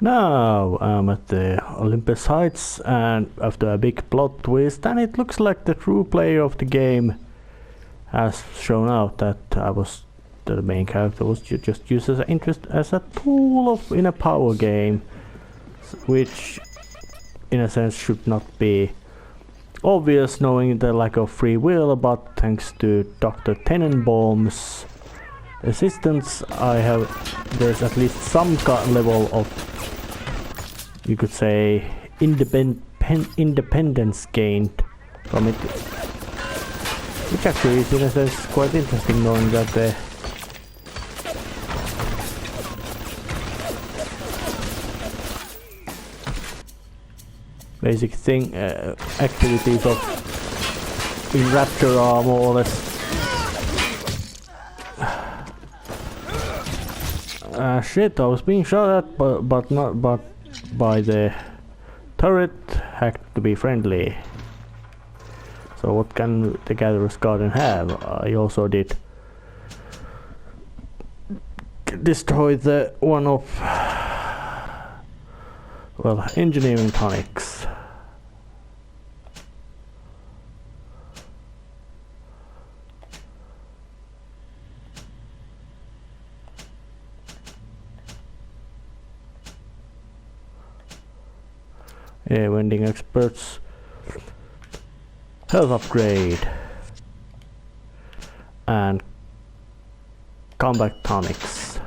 Now I'm at the Olympus Heights, and after a big plot twist, and it looks like the true player of the game has shown out that the main character was just used as a tool in a power game, which in a sense should not be obvious knowing the lack of free will, but thanks to Dr. Tenenbaum's assistance there's at least some level of, you could say, independence gained from it, which actually is in a sense quite interesting, knowing that the basic activities in Rapture are more or less shit. I was being shot at, but by the turret hacked to be friendly. So what can the Gatherer's Garden have? I also did destroy the one of, well, engineering tonics. Yeah, vending experts. Health upgrade. And combat tonics.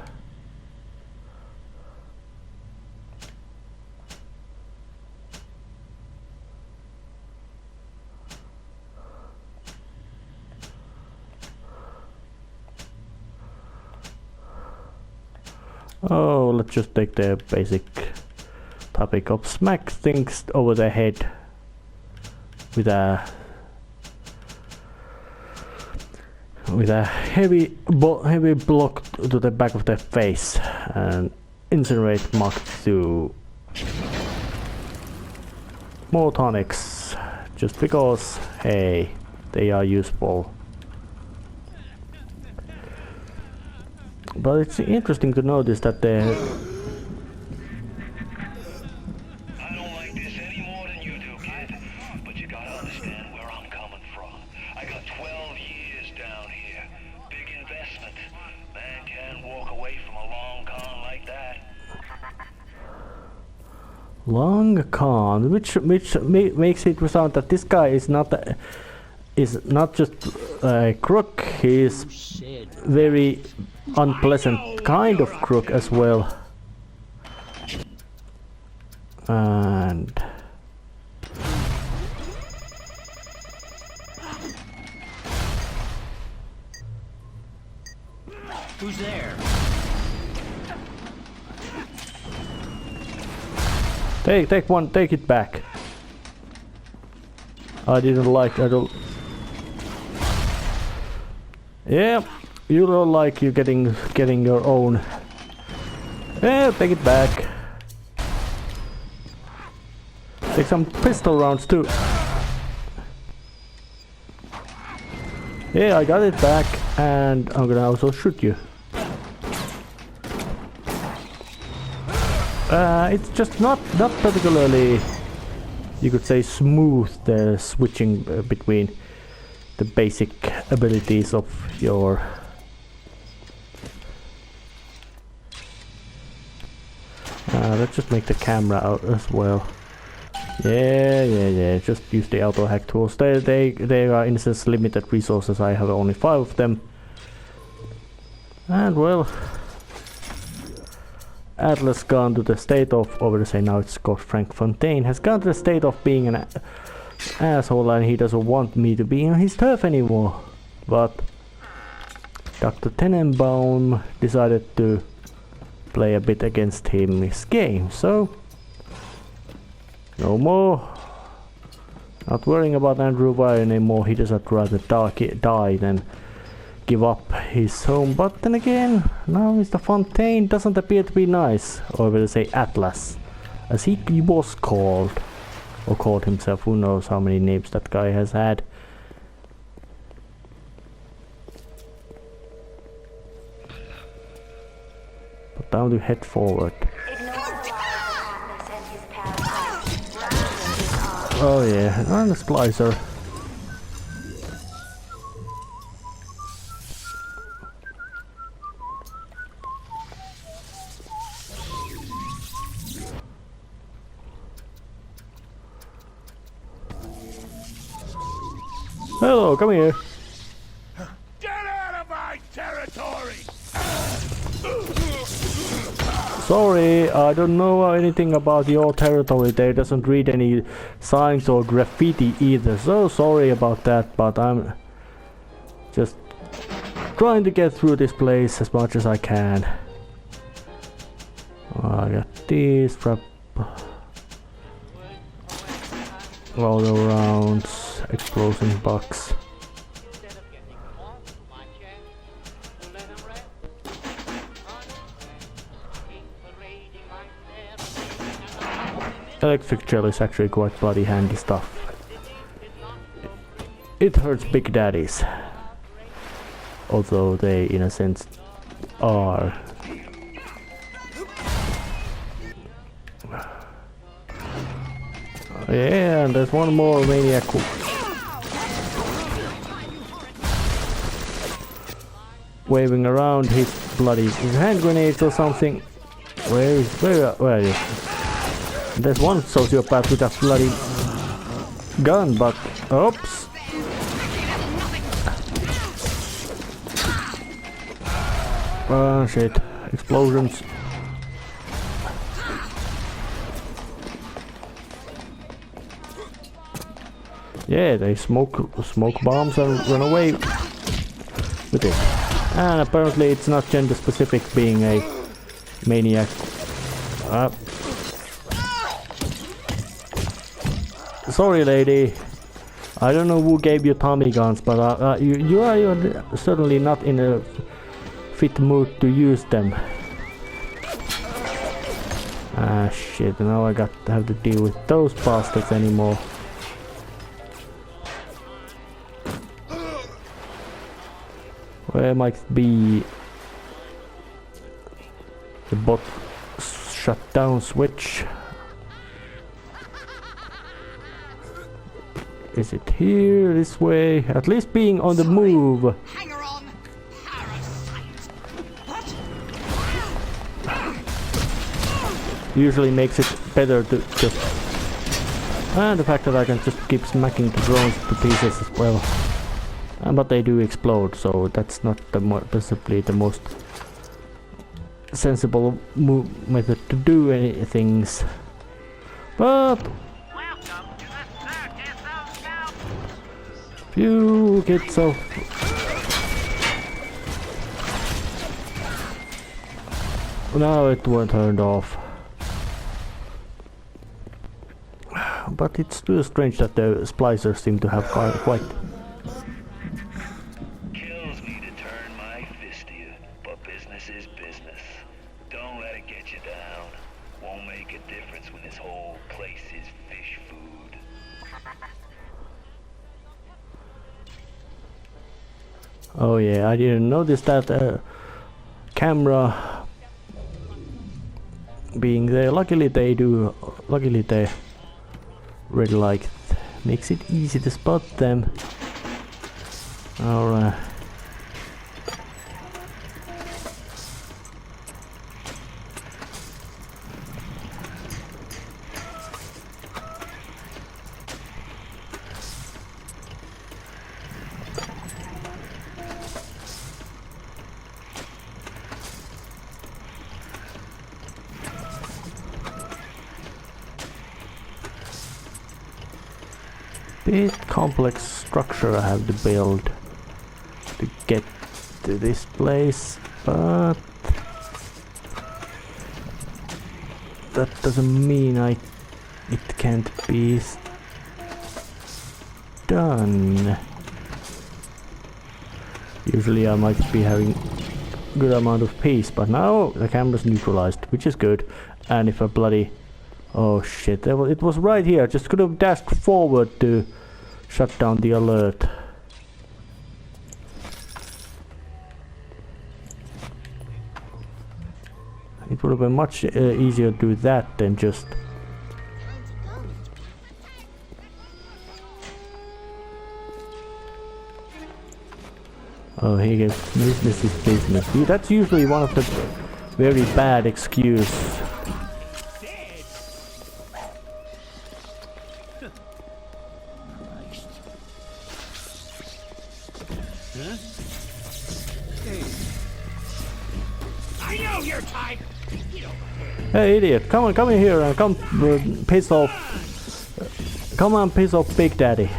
Oh, let's just take the basic topic of smack things over the head with a heavy block to the back of the face and incinerate Mark II. More tonics, just because, hey, they are useful. But it's interesting to notice that the long con, which makes it sound that this guy is not just a crook. He is very unpleasant kind of crook as well. And who's there? Take one, take it back. I don't. Yeah, you don't like you getting your own. Yeah, take it back. Take some pistol rounds too. Yeah, I got it back, and I'm gonna also shoot you. It's just not particularly, you could say, smooth, the switching between the basic abilities of your let's just make the camera out as well. Yeah, just use the auto hack tools. They are in a sense limited resources. I have only 5 of them, and well, Atlas gone to the state of, over to say now it's called Frank Fontaine, has gone to the state of being an asshole, and he doesn't want me to be on his turf anymore. But Dr. Tenenbaum decided to play a bit against him this game, so no more. Not worrying about Andrew Wire anymore. He doesn't rather die than give up his home. But then again, now Mr. Fontaine doesn't appear to be nice, or will say Atlas, as he was called, or called himself. Who knows how many names that guy has had. But now to head forward. Oh yeah, and a splicer. Hello, come here. Get out of my territory! Sorry, I don't know anything about your territory. There doesn't read any signs or graffiti either. So sorry about that, but I'm just trying to get through this place as much as I can. I got these trap roll rounds, explosion box. Electric gel is actually quite bloody handy stuff. It hurts big daddies. Although they, in a sense, are. Yeah, and there's one more maniac waving around his bloody hand grenades or something. Where are you? There's one sociopath with a bloody gun, but oops. Oh shit, explosions. Yeah, they smoke bombs and run away with it. And apparently it's not gender specific being a maniac. Sorry lady, I don't know who gave you Tommy guns, but you are certainly not in a fit mood to use them. Ah shit, now I have to deal with those bastards anymore. Where might be the bot shutdown switch? Is it here, this way? At least being on the move. Hanger on, parasite. Usually makes it better to just... And the fact that I can just keep smacking the drones to pieces as well. But they do explode, so that's not possibly the most sensible method to do any things. But few kids of now it won't turned off. But it's still strange that the splicers seem to have quite Oh yeah, I didn't notice that camera being there. Luckily they red light makes it easy to spot them. Alright. Bit complex structure I have to build to get to this place, but that doesn't mean it can't be done. Usually I might be having good amount of peace, but now the camera's neutralized, which is good. And if a bloody oh shit, it was right here. Just could have dashed forward to shut down the alert. It would have been much easier to do that than just Oh, he gave business is business. That's usually one of the very bad excuse. I know your type. Hey idiot, come in here and come piss off. Come on, piss off Big Daddy.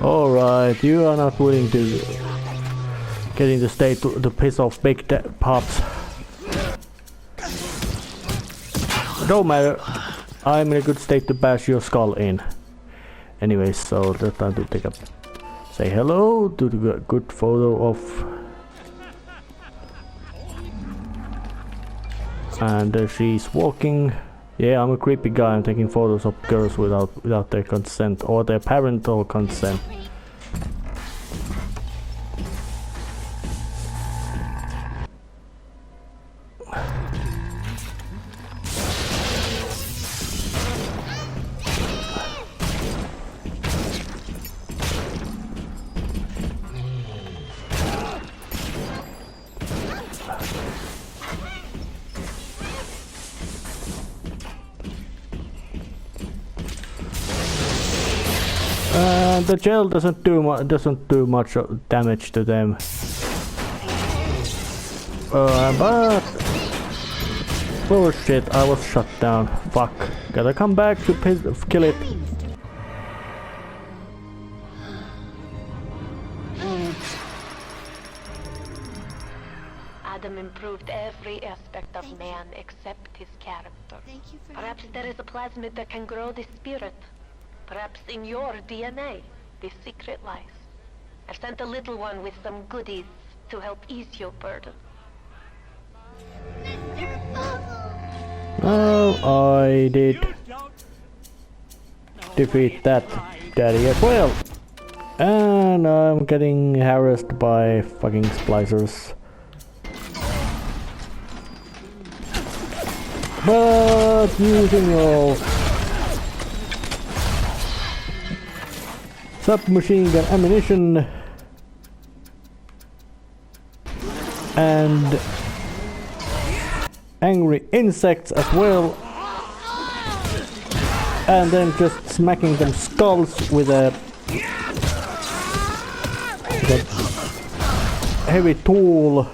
Alright, you are not willing to get in the state to piss off Big Pops. Don't matter, I'm in a good state to bash your skull in. Anyways, so that's time to take up. Say hello to the good photo of. And she's walking. Yeah, I'm a creepy guy. I'm taking photos of girls without their consent or their parental consent. The gel doesn't do much damage to them. But oh shit! I was shut down. Fuck! Gotta come back to kill it. Adam improved every aspect of man except his character. Perhaps there is a plasmid that can grow the spirit. Perhaps in your DNA, the secret lies. I've sent a little one with some goodies to help ease your burden. Oh, I did defeat that daddy as well. And I'm getting harassed by fucking splicers. But using your submachine gun ammunition and angry insects as well, and then just smacking them skulls with a heavy tool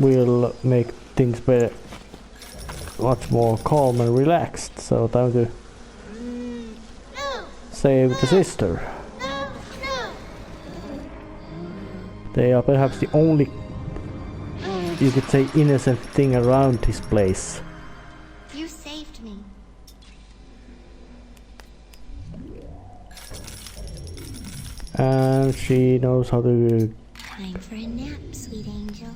will make things better, much more calm and relaxed. So time to save the sister. They are perhaps the only, you could say, innocent thing around this place. You saved me. And she knows how to. Time for a nap, sweet angel.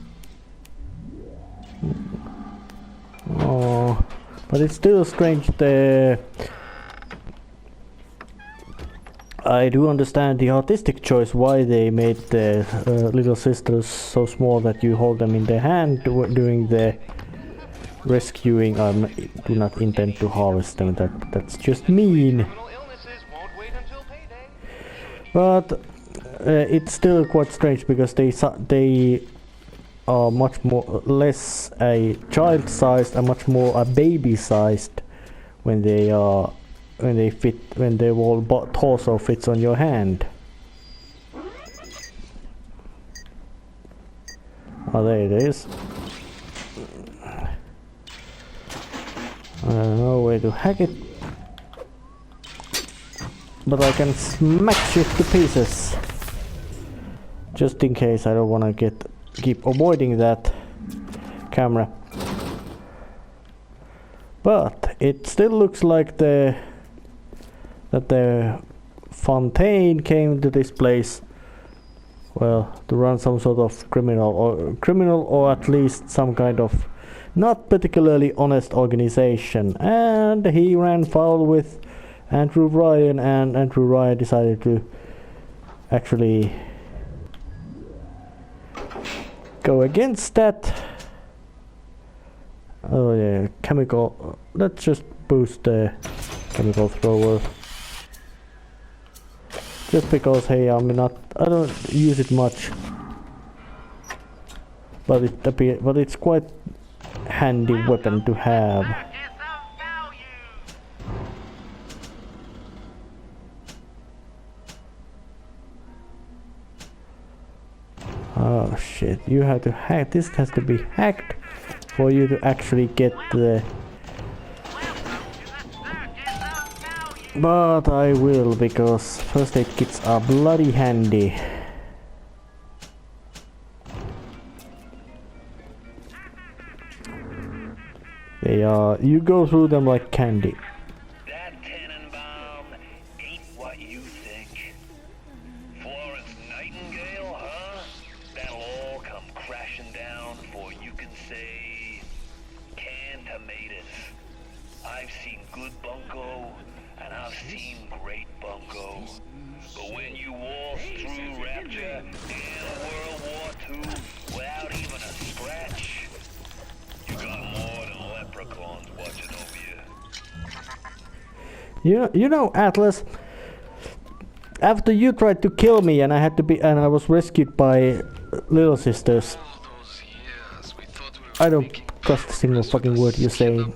Oh, but it's still strange. I do understand the artistic choice why they made the little sisters so small that you hold them in the hand during the rescuing. I do not intend to harvest them. That's just mean. But it's still quite strange because they are much more less a child-sized and much more a baby-sized when they are. When their whole torso fits on your hand. Oh, there it is. I don't know where to hack it, but I can smash it to pieces. Just in case I don't want to keep avoiding that camera. But it still looks like the Fontaine came to this place, well, to run some sort of criminal or at least some kind of not particularly honest organization, and he ran foul with Andrew Ryan, and Andrew Ryan decided to actually go against that Oh yeah, chemical. Let's just boost the chemical thrower. Just because, hey, I don't use it much, but it's quite handy weapon to have. Oh shit! You have to hack. This has to be hacked for you to actually get the. But I will, because first aid kits are bloody handy. They are. You go through them like candy. That Tannenbaum ain't what you think. Florence Nightingale, huh? That'll all come crashing down before you can say canned tomatoes. I've seen good bunco. And I've seen great bunco, but when you waltz through Rapture and World War II without even a scratch, you got more than leprechauns watching over you. You know, Atlas. After you tried to kill me, and I was rescued by little sisters. I don't trust a single fucking word you're saying.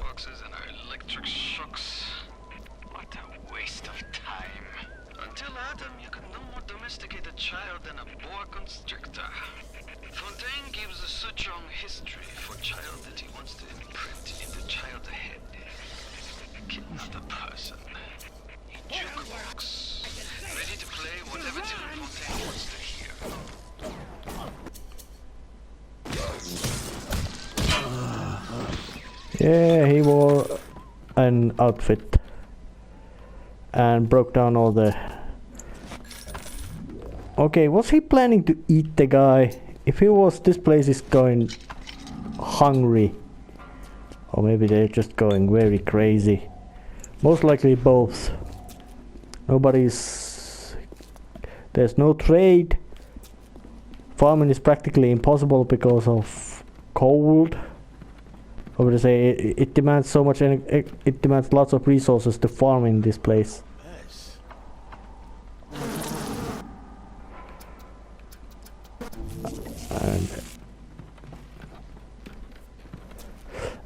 Fontaine gives a strong history for child that he wants to imprint in the child's head. Kid, not a person. A jukebox. Ready to play whatever tune Fontaine wants to hear. Yeah, he wore an outfit and broke down all the. Okay, was he planning to eat the guy? If he was, this place is going hungry. Or maybe they're just going very crazy. Most likely both. There's no trade. Farming is practically impossible because of cold. I would say it demands so much, and it demands lots of resources to farm in this place.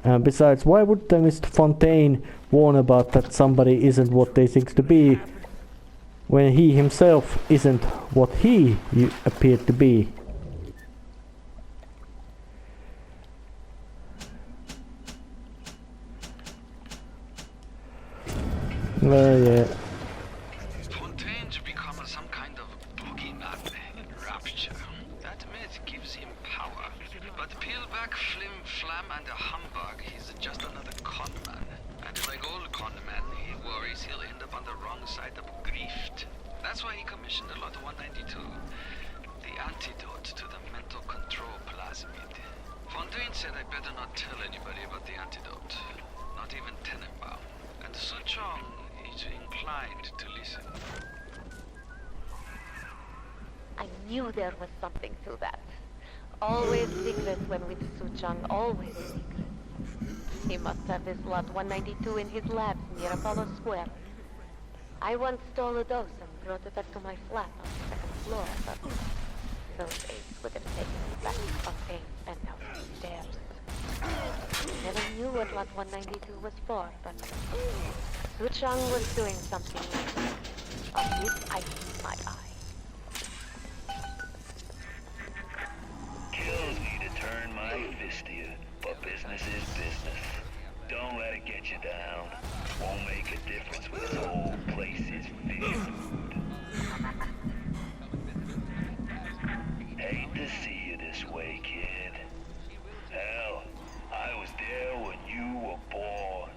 And besides, why would Mr. Fontaine warn about that somebody isn't what they think to be, when he himself isn't what he appeared to be? Well, yeah. Fontaine to become some kind of boogeyman in Rapture. That myth gives him power. But peel back flim flam and a humbug, he's just another conman. And like all conmen, he worries he'll end up on the wrong side of grief. That's why he commissioned a lot of 192. The antidote to the mental control plasmid. Fontaine said I better not tell anybody about the antidote. Not even Tannenbaum. And Suchong is inclined to listen. I knew there was something to that. Always secret when with Suchong, always secret. He must have his lot 192 in his labs near Apollo Square. I once stole a dose and brought it back to my flat on the second floor, but those apes would have taken me back to Fontaine and downstairs. Never knew what lot 192 was for, but Suchong was doing something like that. On his ice, my eye. Kills me to turn my fist to you, but business is business. Don't let it get you down. Won't make a difference when this whole place is fish food. Hate to see you this way, kid. Hell, I was there when you were born.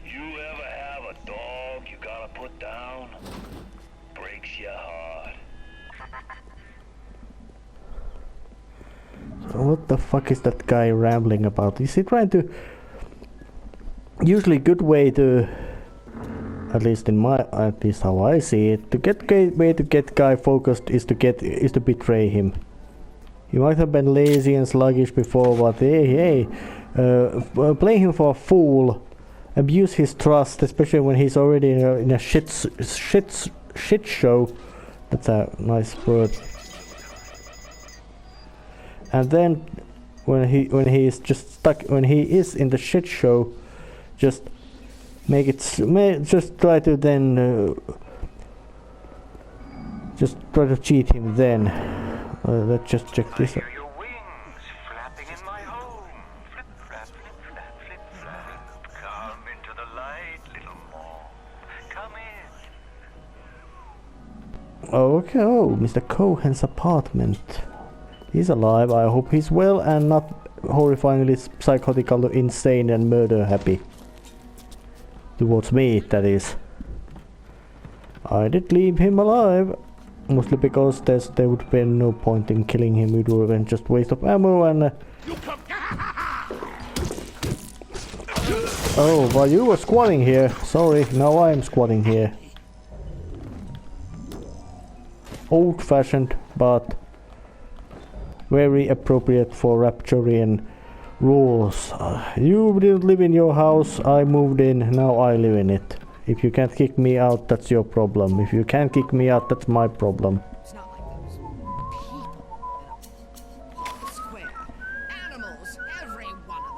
You ever have a dog you gotta put down? Breaks your heart. So what the fuck is that guy rambling about? Is he trying to... Usually good way to... At least how I see it, to get way to get guy focused is to betray him. He might have been lazy and sluggish before, but hey, play him for a fool, abuse his trust, especially when he's already in a shit show. That's a nice word. And then when he is just stuck, when he is in the shit show, just make it, just try to then, just try to cheat him then. Let's just check this out. Your wings flapping in my home. Flip, flap, flip, flap, flip, flap. Come into the light, little more. Come in. Okay, oh, Mr. Cohen's apartment. He's alive. I hope he's well and not horrifyingly psychotically insane and murder happy. Towards me, that is. I did leave him alive. Mostly because there would be no point in killing him. It would have been just waste of ammo and... Oh, well, you were squatting here. Sorry, now I'm squatting here. Old-fashioned, but very appropriate for Rapturian rules. You didn't live in your house, I moved in, now I live in it. If you can't kick me out, that's your problem. If you can't kick me out, that's my problem. It's not like those people in a square. Animals, every one of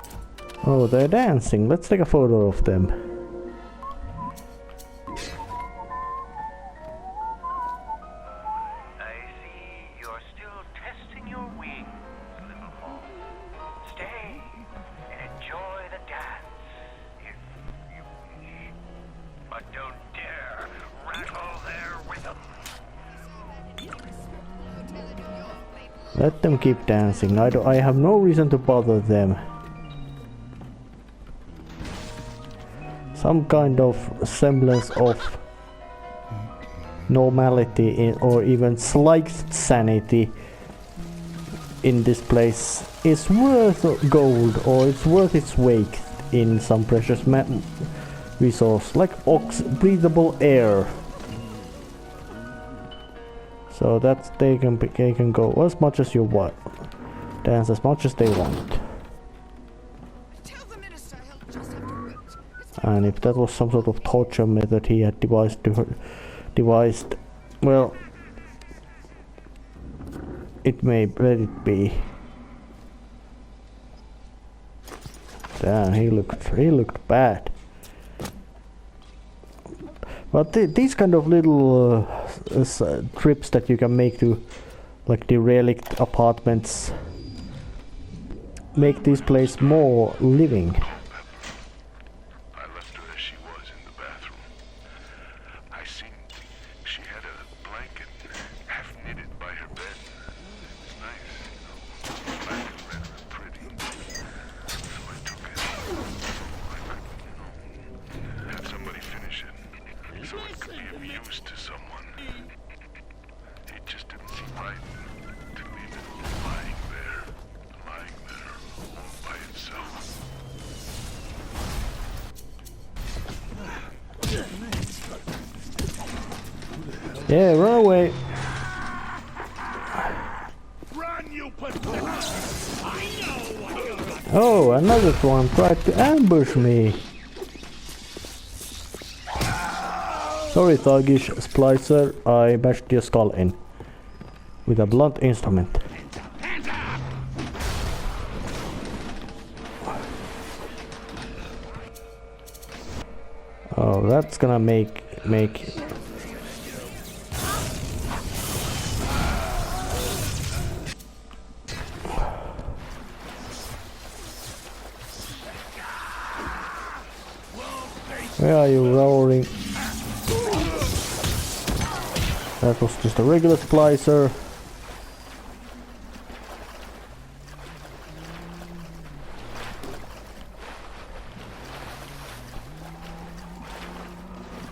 them. Oh, they're dancing. Let's take a photo of them. I see you're still testing your wings, little more. Stay and enjoy the dance, if you wish. But don't dare rattle their rhythm. Let them keep dancing. I have no reason to bother them. Some kind of semblance of normality or even slight sanity in this place is worth gold, or it's worth its weight in some precious resource like breathable air. So that's they can go as much as you want, dance as much as they want. Tell the minister he'll just have to wait. And if that was some sort of torture method he had devised, well, it may let it be. Damn, he looked bad. But these kind of little trips that you can make to like derelict apartments make this place more living. I left her as she was in the bathroom. I seen she had a blanket half knitted by her bed. It was nice, you know, black and red and pretty. So I took it. I could, you know, have somebody finish it. So it could be of use to someone. It just didn't seem right to leave it lying there all by itself. Yeah, run away. Run, you pathetic! I know what you're up to. Oh, another one tried to ambush me. Sorry, thuggish splicer, I bashed your skull in with a blunt instrument. Hands up! Oh, that's gonna make Where are you, roaring? That was just a regular splicer.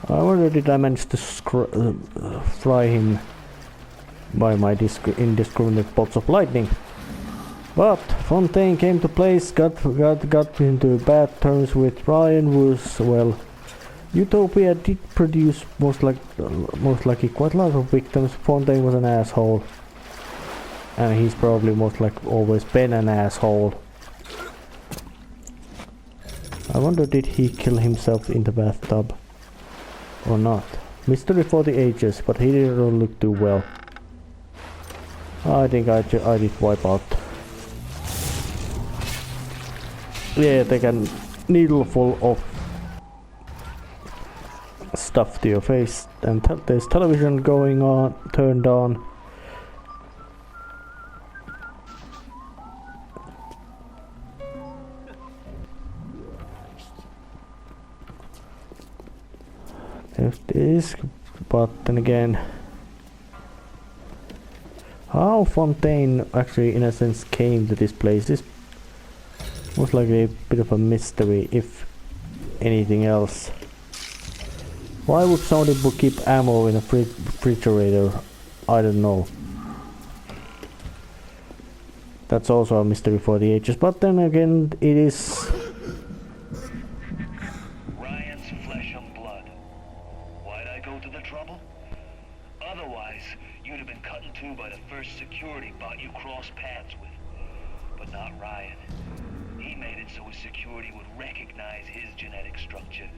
I wonder did I manage to fry him by my indiscriminate bolts of lightning. But Fontaine came to place, got into bad terms with Ryan, was, well, Utopia did produce most likely quite a lot of victims. Fontaine was an asshole. and he's probably most like always been an asshole. I wonder, did he kill himself in the bathtub or not? Mystery for the ages, but he didn't look too well. I think I did wipe out. Yeah, take a needle full of stuff to your face, and there's television going on, turned on. There's this, but then again, how Fontaine actually in a sense came to this place is most likely a bit of a mystery, if anything else. Why would somebody keep ammo in a refrigerator? I don't know. That's also a mystery for the ages, but then again, it is... Ryan's flesh and blood. Why'd I go to the trouble? Otherwise, you'd have been cut in two by the first security bot you crossed paths with. But not Ryan. He made it so his security would recognize his genetic structure.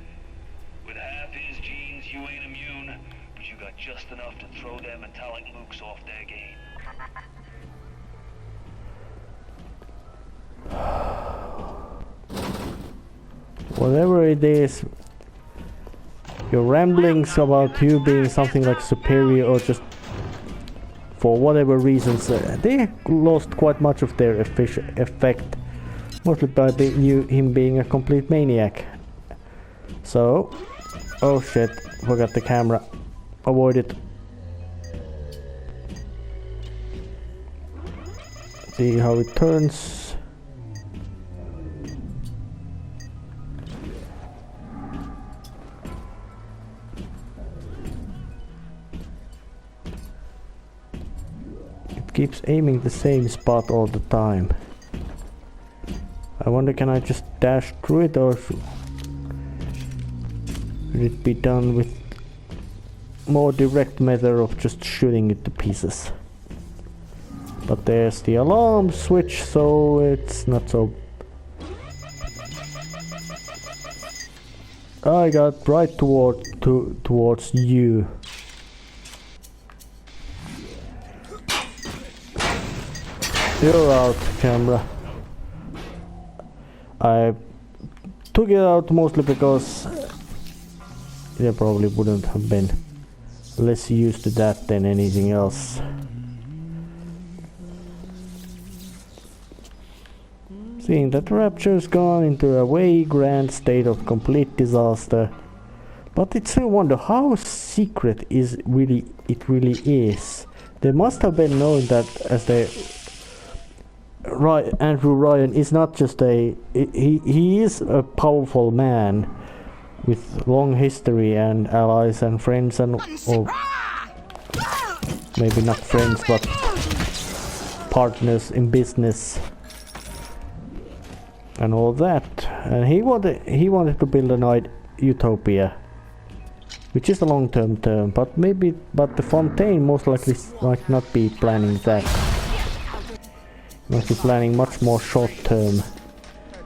With half his genes, you ain't immune, but you got just enough to throw them metallic mooks off their game. Whatever it is, your ramblings about you being something like superior or just for whatever reasons, they lost quite much of their effect, mostly by him being a complete maniac. So, oh shit, forgot the camera, avoid it. See how it turns. Keeps aiming the same spot all the time. I wonder, can I just dash through it, or should it be done with more direct method of just shooting it to pieces? But there's the alarm switch, so it's not so... I got right towards you. You're out, camera. I took it out mostly because I probably wouldn't have been less used to that than anything else. Seeing that Rapture's gone into a way grand state of complete disaster, but it's a wonder how secret it really is. They must have been knowing that as they... Andrew Ryan is not just he is a powerful man with long history and allies and friends, and or maybe not friends but partners in business and all that. And he wanted to build a utopia, which is a long-term term, but the Fontaine most likely might not be planning that. Might be planning much more short-term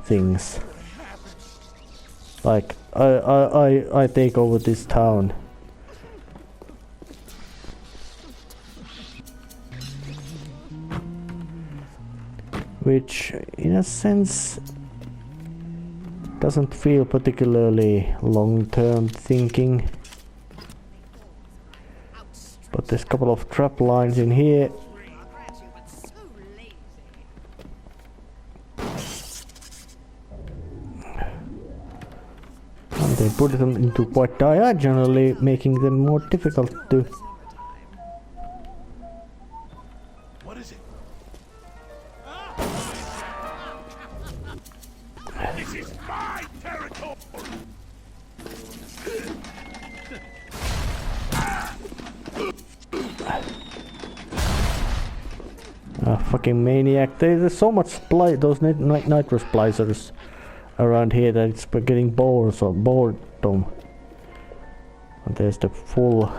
things, like I take over this town. Which in a sense doesn't feel particularly long-term thinking. But there's a couple of trap lines in here. And they put them into quite diagonally, making them more difficult to... What is it? This is my territory! Fucking maniac. There's so much those nitro splicers around here that it's getting boredom. And there's the full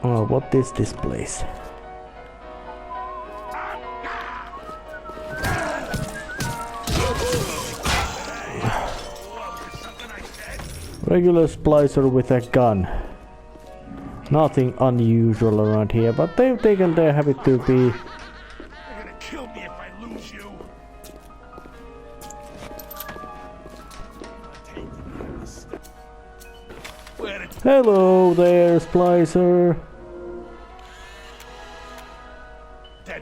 Oh, what is this place? Regular splicer with a gun. Nothing unusual around here, but they've taken their habit to be. You're gonna kill me if I lose you. Where did Hello there, splicer. that?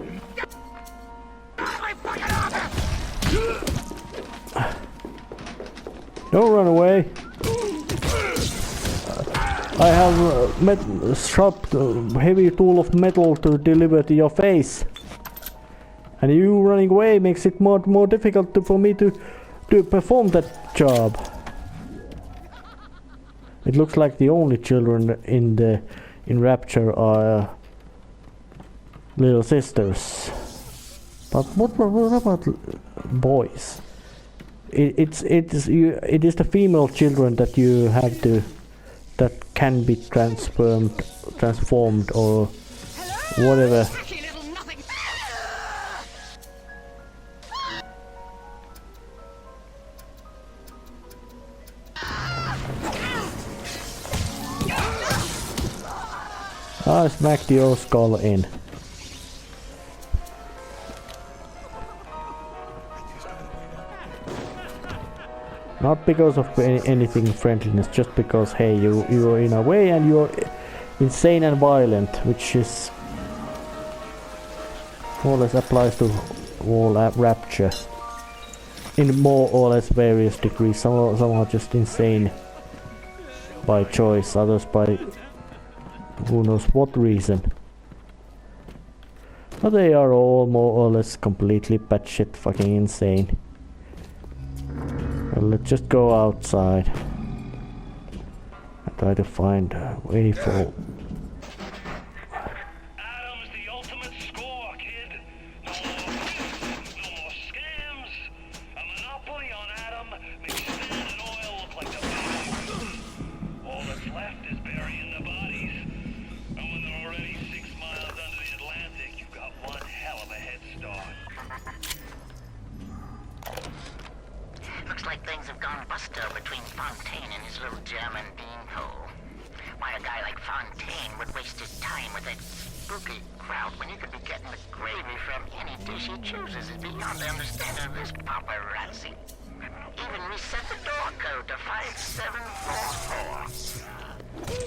Don't run away. I have a sharp, heavy tool of metal to deliver to your face. And you running away makes it more difficult for me to perform that job. It looks like the only children in Rapture are little sisters. But what about boys? It is the female children that you have that can be transformed or whatever. I smacked your skull in. Not because of anything friendliness, just because hey, you're in a way and you're insane and violent, which is more or less applies to all Rapture in more or less various degrees. Some are just insane by choice, others by who knows what reason. But they are all more or less completely batshit fucking insane. Well, let's just go outside and try to find any fault. Adam's the ultimate score, kid. No more scams. A monopoly on Adam makes sand and oil look like the best. All that's left is burying the bodies. And when they're already 6 miles under the Atlantic, you've got one hell of a head start. Looks like things have gone busto between Fontaine and his little German beanhole. Why a guy like Fontaine would waste his time with that spooky crowd when he could be getting the gravy from any dish he chooses is beyond the understanding of this paparazzi. Even reset the door code to 5744.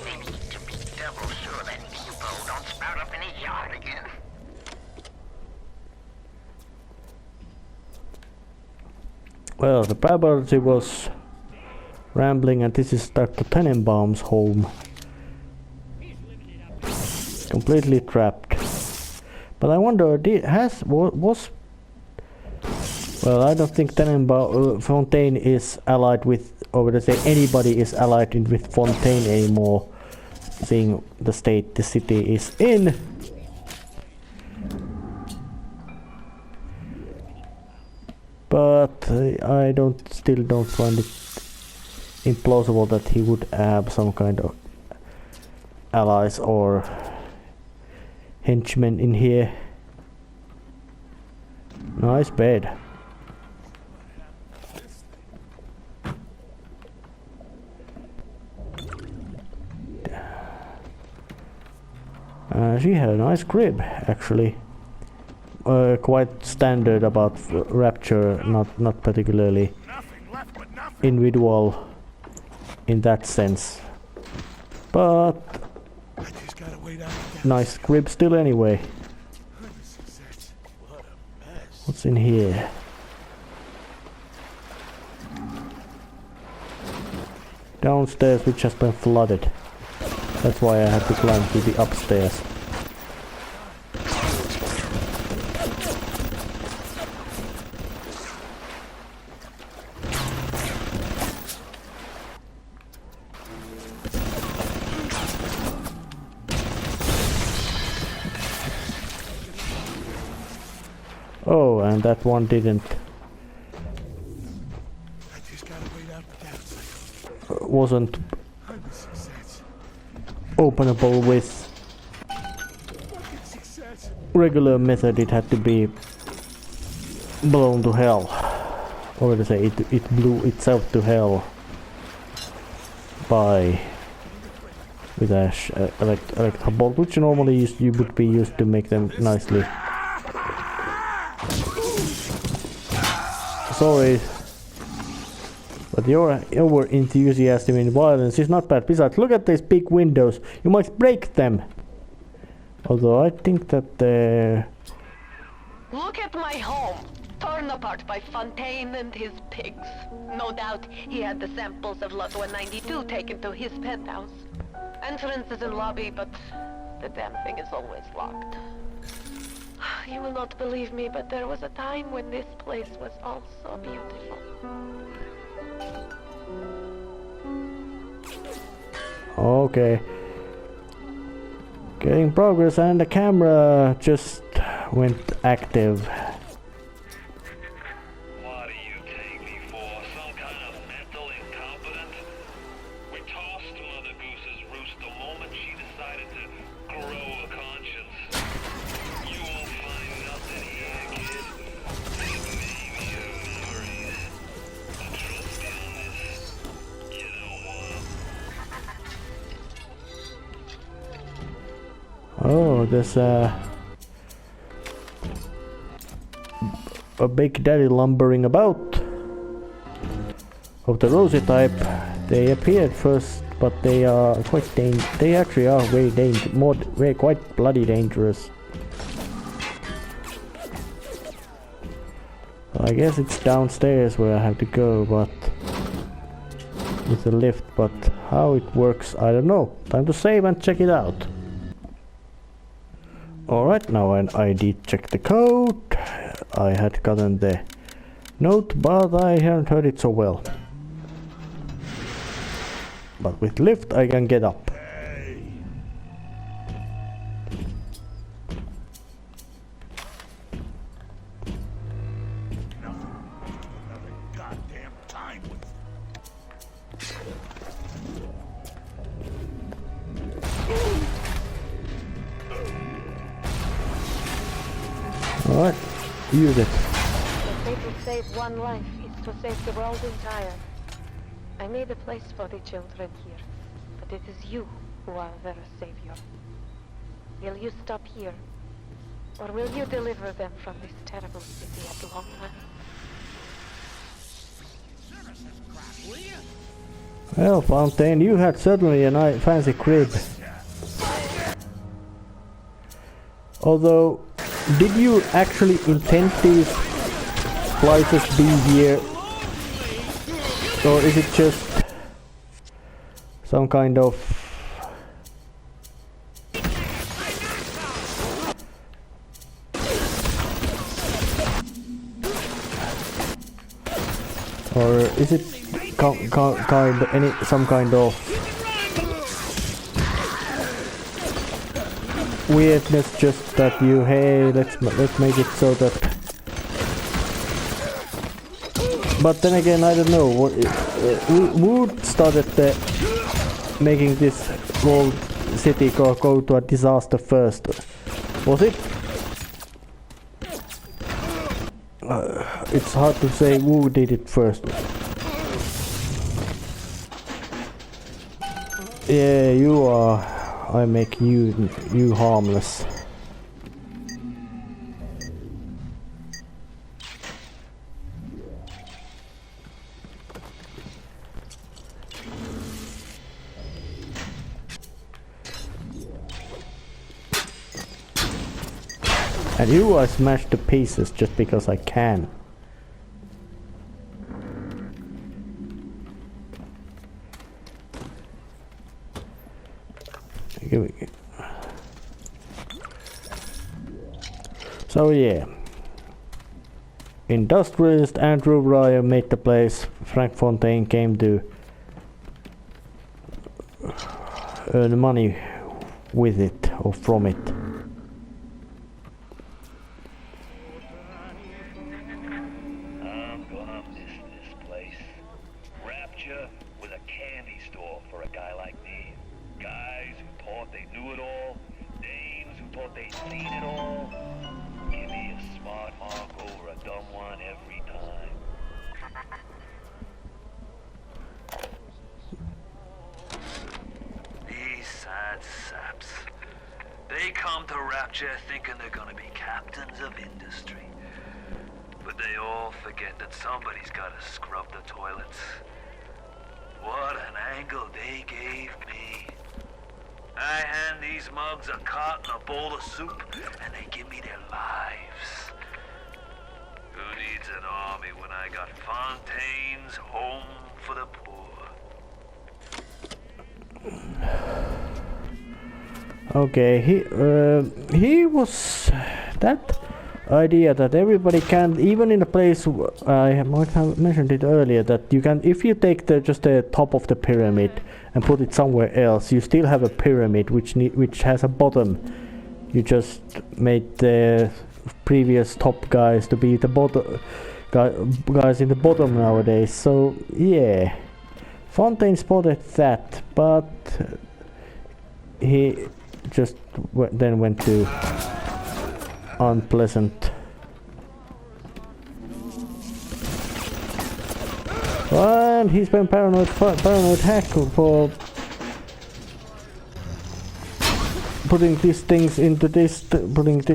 Maybe to be double sure that Depot don't sprout up in a yard again. Well, the paparazzi was rambling, and this is Dr. Tenenbaum's home. Completely trapped. But I wonder, well, I don't think Fontaine is allied with, or would I say anybody is allied with Fontaine anymore, seeing the state the city is in. But I still don't find it implausible that he would have some kind of allies or henchmen in here. Nice bed. She had a nice crib, actually. Quite standard about Rapture, not particularly individual in that sense, but nice crib still anyway. What's in here? Downstairs, which has been flooded. That's why I had to climb to the upstairs. Oh, and that one didn't. Wasn't openable with regular method, it had to be blown to hell. Or to say, it blew itself to hell by with a electric bolt, which normally you would be used to make them nicely. Sorry, but your enthusiasm in violence is not bad. Besides, look at these big windows. You might break them. Although I think that Look at my home, torn apart by Fontaine and his pigs. No doubt he had the samples of Lot 192 taken to his penthouse. Entrance is in lobby, but the damn thing is always locked. You will not believe me, but there was a time when this place was all so beautiful. Okay. Getting progress, and the camera just went active. What do you take me for? Some kind of mental incompetent? We tossed Mother Goose's roost the moment she decided to grow a conscience. You won't find nothing here, kid. Maybe a memories. But trust me on this. You don't want 'em. Oh, there's a big daddy lumbering about. Of the rosy type, they appeared first, but they are quite they actually are very quite bloody dangerous. I guess it's downstairs where I have to go, but with the lift, but how it works, I don't know. Time to save and check it out. Alright, now I did check the code. I had gotten the note, but I haven't heard it so well. But with lift I can get up. Goddamn time with Alright, use it. The way to save one life is to save the world entire. I made a place for the children here, but it is you who are their savior. Will you stop here, or will you deliver them from this terrible city at long last? Well, Fontaine, you had certainly a nice fancy crib. Although, did you actually intend these places be here? Or is it just some kind of or is it some kind of weirdness, just that you, hey, let's make it so that. But then again, I don't know what who started making this whole city go to a disaster first. Was it? It's hard to say who did it first. Yeah, you are. I make you harmless. And you I smash to pieces just because I can. So yeah, industrialist Andrew Ryan made the place. Frank Fontaine came to earn money with it or from it. I'm gonna miss this place. Rapture was a candy store for a guy like me. Guys who thought they knew it all, dames who thought they'd seen it all. These sad saps. They come to Rapture thinking they're gonna be captains of industry. But they all forget that somebody's gotta scrub the toilets. What an angle they gave me. I hand these mugs a cot and a bowl of soup, and they give me their lives. Who needs an army when I got Fontaine's home for the poor? Okay, he was that idea that everybody can, even in a place I might have mentioned it earlier, that you can, if you take just the top of the pyramid and put it somewhere else, you still have a pyramid which has a bottom. You just made the previous top guys to be the bottom guys in the bottom nowadays. So yeah, Fontaine spotted that, but he just then went to unpleasant. And he's been paranoid hack for putting these things into this,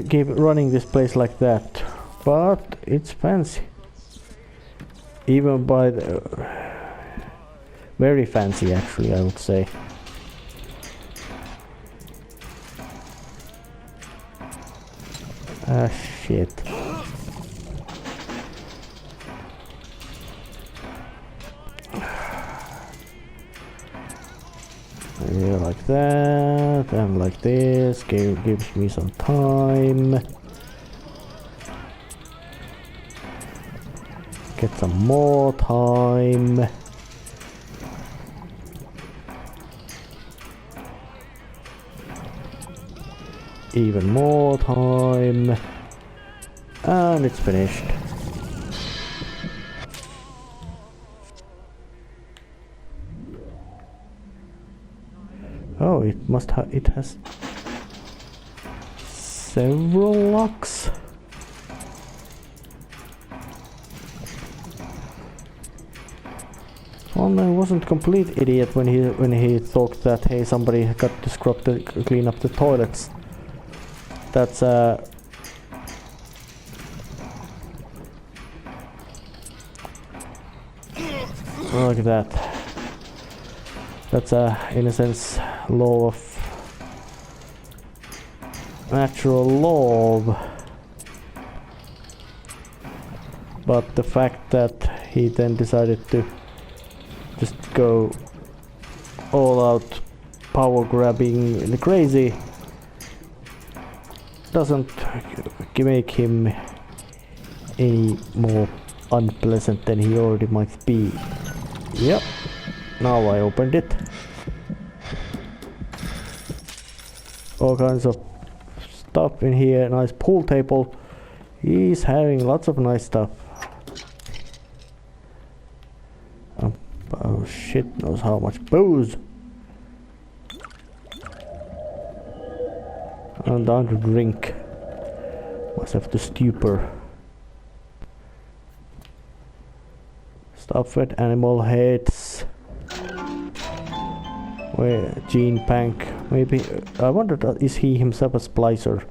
keep running this place like that. But it's fancy, even by the very fancy actually, I would say. Ah, shit. Yeah, like that, and like this, gives me some time. Get some more time. Even more time, and it's finished. Oh, it has several locks. Fontaine wasn't complete idiot when he thought that, hey, somebody got to clean up the toilets. That's look at that. That's in a sense law of natural law. But the fact that he then decided to just go all out power grabbing and crazy doesn't make him any more unpleasant than he already might be. Yep, now I opened it. All kinds of stuff in here, nice pool table. He's having lots of nice stuff. Oh shit knows how much booze. I'm down to drink. Must have the stupor. Stuff with animal heads. Where Gene Pank? Maybe. I wonder, is he himself a splicer?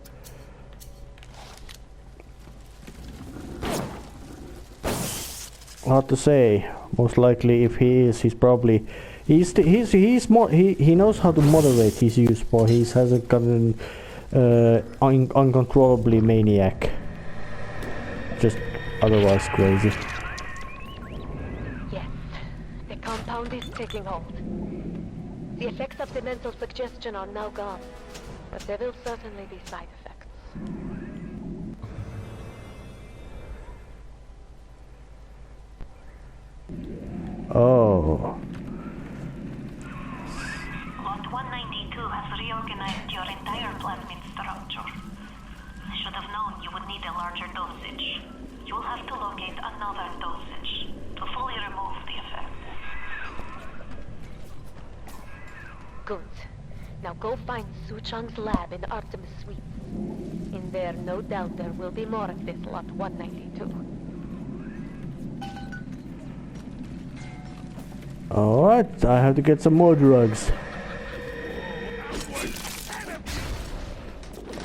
Hard to say. Most likely, if he is, he's probably he's more he knows how to moderate his use, but he hasn't gotten uncontrollably maniac. Just otherwise crazy. Yes, the compound is taking hold. The effects of the mental suggestion are now gone, but there will certainly be side effects. Oh. Lot 192 has reorganized your entire plasmid structure. I should have known you would need a larger dosage. You will have to locate another dosage to fully remove the effect. Good. Now go find Su Chang's lab in Artemis Suite. In there, no doubt there will be more of this Lot 192. Alright, I have to get some more drugs.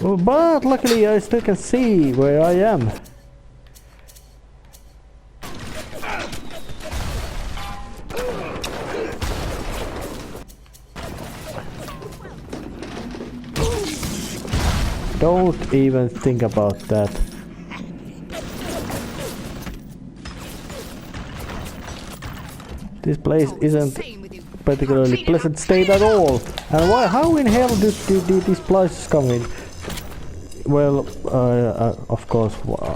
Oh, but luckily I still can see where I am. Don't even think about that. This place isn't particularly pleasant state at all. And why? How in hell did these places come in? Well, of course,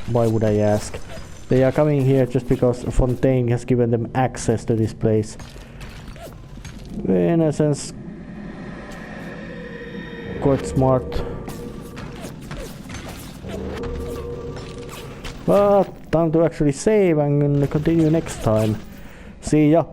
why would I ask? They are coming here just because Fontaine has given them access to this place. In a sense, quite smart. But time to actually save and continue next time. See ya!